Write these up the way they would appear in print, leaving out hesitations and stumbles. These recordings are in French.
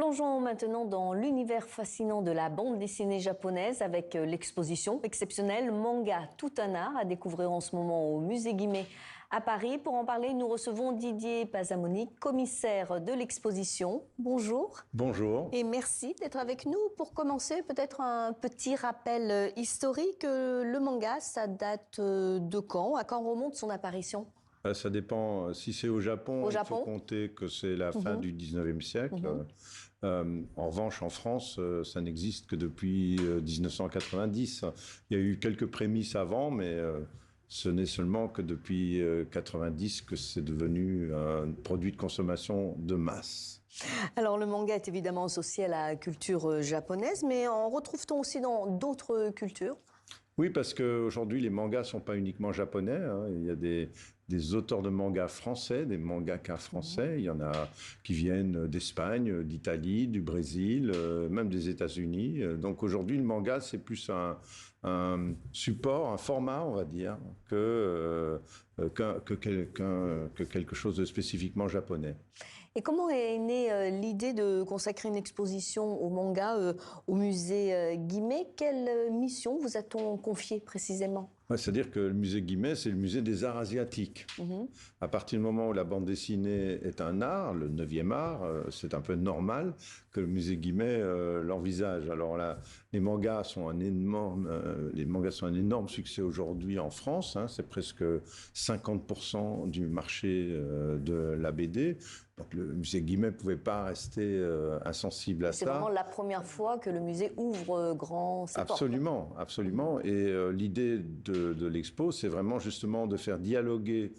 Plongeons maintenant dans l'univers fascinant de la bande dessinée japonaise avec l'exposition exceptionnelle Manga, tout un art à découvrir en ce moment au musée Guimet à Paris. Pour en parler, nous recevons Didier Pasamoni, commissaire de l'exposition. Bonjour. Bonjour. Et merci d'être avec nous. Pour commencer, peut-être un petit rappel historique. Le manga, ça date de quand? À quand remonte son apparition? Ça dépend. Si c'est au Japon, il faut compter que c'est la fin du 19e siècle. En revanche, en France, ça n'existe que depuis 1990. Il y a eu quelques prémices avant, mais ce n'est seulement que depuis 90 que c'est devenu un produit de consommation de masse. Alors le manga est évidemment associé à la culture japonaise, mais en retrouve-t-on aussi dans d'autres cultures ? Oui, parce qu'aujourd'hui, les mangas ne sont pas uniquement japonais. Il y a des auteurs de mangas français, des mangaka français. Il y en a qui viennent d'Espagne, d'Italie, du Brésil, même des États-Unis. Donc aujourd'hui, le manga, c'est plus un support, un format, on va dire, que quelque chose de spécifiquement japonais. Et comment est née l'idée de consacrer une exposition au manga au musée Guimet? Quelle mission vous a-t-on confiée précisément? C'est-à-dire que le musée Guimet, c'est le musée des arts asiatiques. À partir du moment où la bande dessinée est un art, le 9e art, c'est un peu normal que le musée Guimet l'envisage. Alors là, les mangas sont un énorme succès aujourd'hui en France. C'est presque 50% du marché de la BD. Donc le musée Guimet ne pouvait pas rester insensible à ça. C'est vraiment la première fois que le musée ouvre grand ses portes. Absolument, absolument. Et l'idée de l'expo, c'est vraiment justement de faire dialoguer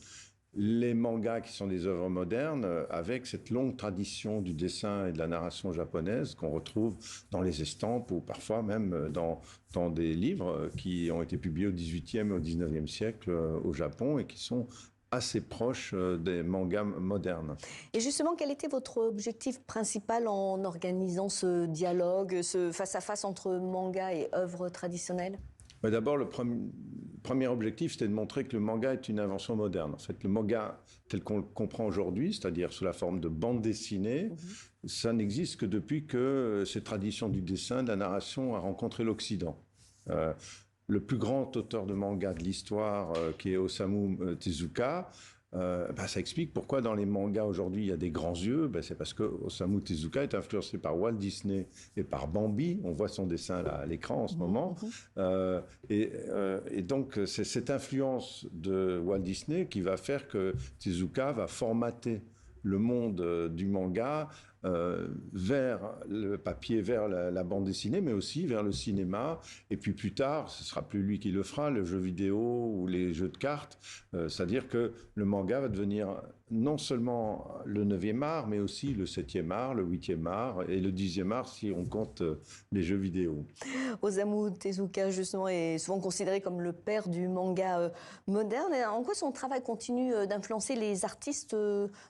les mangas qui sont des œuvres modernes avec cette longue tradition du dessin et de la narration japonaise qu'on retrouve dans les estampes ou parfois même dans des livres qui ont été publiés au XVIIIe et au XIXe siècle au Japon et qui sont assez proche des mangas modernes. Et justement, quel était votre objectif principal en organisant ce dialogue, ce face-à-face entre manga et œuvres traditionnelles? D'abord, le premier objectif, c'était de montrer que le manga est une invention moderne. En fait, le manga tel qu'on le comprend aujourd'hui, c'est-à-dire sous la forme de bande dessinée, ça n'existe que depuis que cette tradition du dessin, de la narration a rencontré l'Occident. Le plus grand auteur de manga de l'histoire, qui est Osamu Tezuka, ça explique pourquoi dans les mangas aujourd'hui il y a des grands yeux. C'est parce que Osamu Tezuka est influencé par Walt Disney et par Bambi. On voit son dessin là à l'écran en ce moment. Et donc c'est cette influence de Walt Disney qui va faire que Tezuka va formater le monde du manga vers le papier, vers la bande dessinée, mais aussi vers le cinéma. Et puis plus tard, ce sera plus lui qui le fera, le jeu vidéo ou les jeux de cartes. C'est-à-dire que le manga va devenir non seulement le 9e art, mais aussi le 7e art, le 8e art et le 10e art si on compte les jeux vidéo. Osamu Tezuka, justement, est souvent considéré comme le père du manga moderne. Et en quoi son travail continue d'influencer les artistes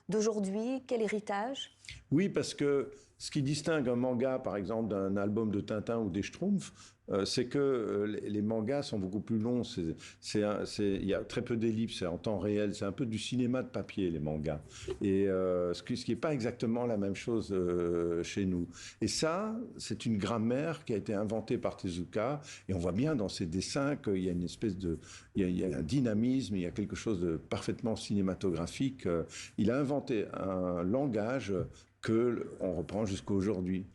d'aujourd'hui? Quel héritage? Oui, parce que ce qui distingue un manga, par exemple, d'un album de Tintin ou des Schtroumpfs, c'est que les mangas sont beaucoup plus longs. Il y a très peu d'ellipses, c'est en temps réel. C'est un peu du cinéma de papier, les mangas. Et ce qui n'est pas exactement la même chose chez nous. Et ça, c'est une grammaire qui a été inventée par Tezuka. Et on voit bien dans ses dessins qu'il y a une espèce de... Il y a un dynamisme, il y a quelque chose de parfaitement cinématographique. Il a inventé un langage qu'on reprend jusqu'à aujourd'hui.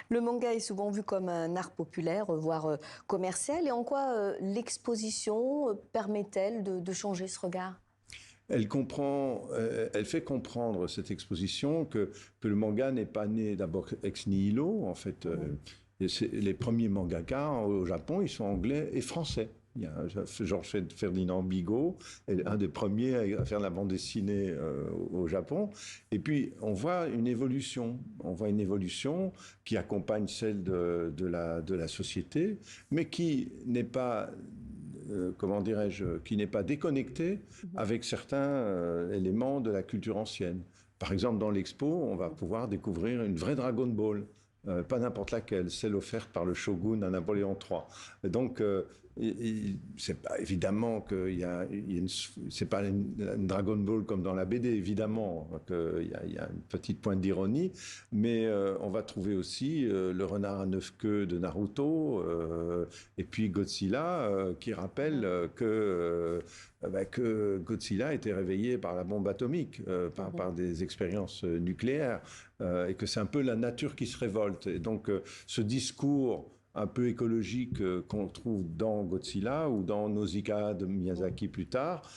Le manga est souvent vu comme un art populaire, voire commercial. Et en quoi l'exposition permet-elle de changer ce regard? Elle fait comprendre, cette exposition, que le manga n'est pas né d'abord ex nihilo. En fait, les premiers mangaka au Japon, ils sont anglais et français. Il y a Georges Ferdinand Bigot, un des premiers à faire la bande dessinée au Japon. Et puis, on voit une évolution. On voit une évolution qui accompagne celle de la société, mais qui n'est pas... comment dirais-je, qui n'est pas déconnecté avec certains éléments de la culture ancienne. Par exemple, dans l'expo, on va pouvoir découvrir une vraie Dragon Ball. pas n'importe laquelle, celle offerte par le shogun à Napoléon III. Et donc, c'est pas évidemment c'est pas une Dragon Ball comme dans la BD, évidemment, il y a une petite pointe d'ironie, mais on va trouver aussi le renard à 9 queues de Naruto, et puis Godzilla, qui rappelle que Godzilla a été réveillé par la bombe atomique, par des expériences nucléaires, et que c'est un peu la nature qui se révolte. Et donc, ce discours un peu écologique qu'on trouve dans Godzilla ou dans Nausicaa de Miyazaki plus tard,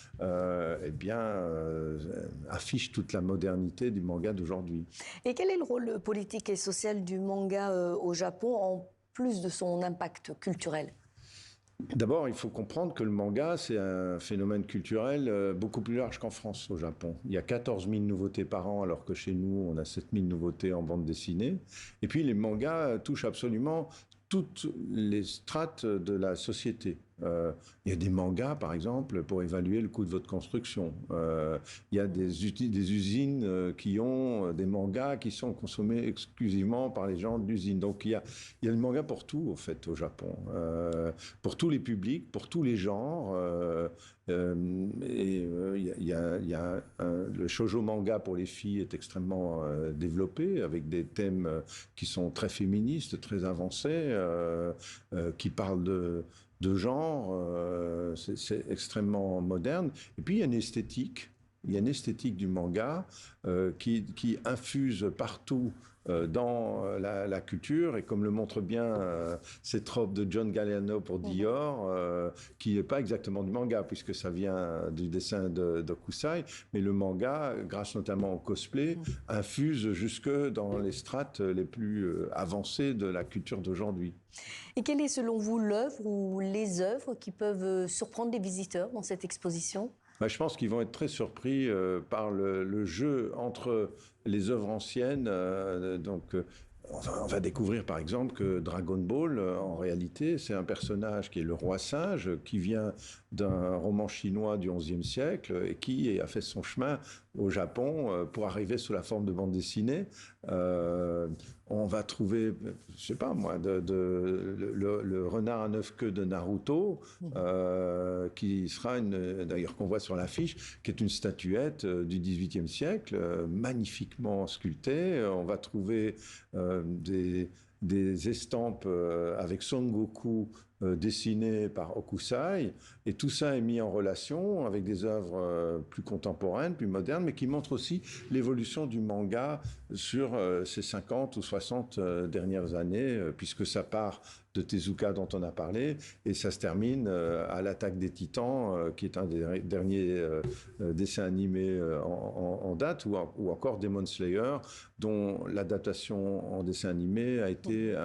affiche toute la modernité du manga d'aujourd'hui. Et quel est le rôle politique et social du manga au Japon, en plus de son impact culturel? D'abord, il faut comprendre que le manga, c'est un phénomène culturel beaucoup plus large qu'en France, au Japon. Il y a 14 000 nouveautés par an, alors que chez nous, on a 7 000 nouveautés en bande dessinée. Et puis, les mangas touchent absolument toutes les strates de la société. Il y a des mangas, par exemple, pour évaluer le coût de votre construction. Il y a des usines qui ont des mangas qui sont consommés exclusivement par les gens de l'usine. Donc il y a le manga pour tout, au fait, au Japon. Pour tous les publics, pour tous les genres. Le shoujo manga pour les filles est extrêmement développé, avec des thèmes qui sont très féministes, très avancés, qui parlent de genre, c'est extrêmement moderne. Et puis il y a une esthétique. Il y a une esthétique du manga qui infuse partout dans la culture, et comme le montre bien cette robe de John Galliano pour Dior, qui n'est pas exactement du manga, puisque ça vient du dessin d'Okusai, mais le manga, grâce notamment au cosplay, infuse jusque dans les strates les plus avancées de la culture d'aujourd'hui. Et quelle est selon vous l'œuvre ou les œuvres qui peuvent surprendre les visiteurs dans cette exposition? Je pense qu'ils vont être très surpris par le jeu entre les œuvres anciennes. On va découvrir par exemple que Dragon Ball, en réalité, c'est un personnage qui est le roi singe, qui vient d'un roman chinois du XIe siècle et qui a fait son chemin au Japon pour arriver sous la forme de bande dessinée. On va trouver, je sais pas moi, le renard à 9 queues de Naruto, qui sera d'ailleurs qu'on voit sur l'affiche, qui est une statuette du XVIIIe siècle, magnifiquement sculptée. On va trouver des estampes avec Son Goku dessinées par Okusai, et tout ça est mis en relation avec des œuvres plus contemporaines, plus modernes, mais qui montrent aussi l'évolution du manga sur ces 50 ou 60 dernières années, puisque ça part de Tezuka dont on a parlé, et ça se termine à l'Attaque des Titans, qui est un des derniers dessins animés en date, ou encore Demon Slayer, dont l'adaptation en dessin animé a été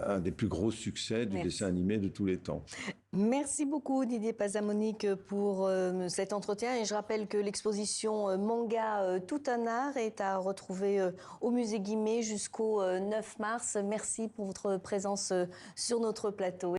un des plus gros succès du dessin animé de tous les temps. Merci beaucoup Didier Pazamonique pour cet entretien, et je rappelle que l'exposition Manga Tout un art est à retrouver au musée Guimet jusqu'au 9 mars. Merci pour votre présence sur notre plateau.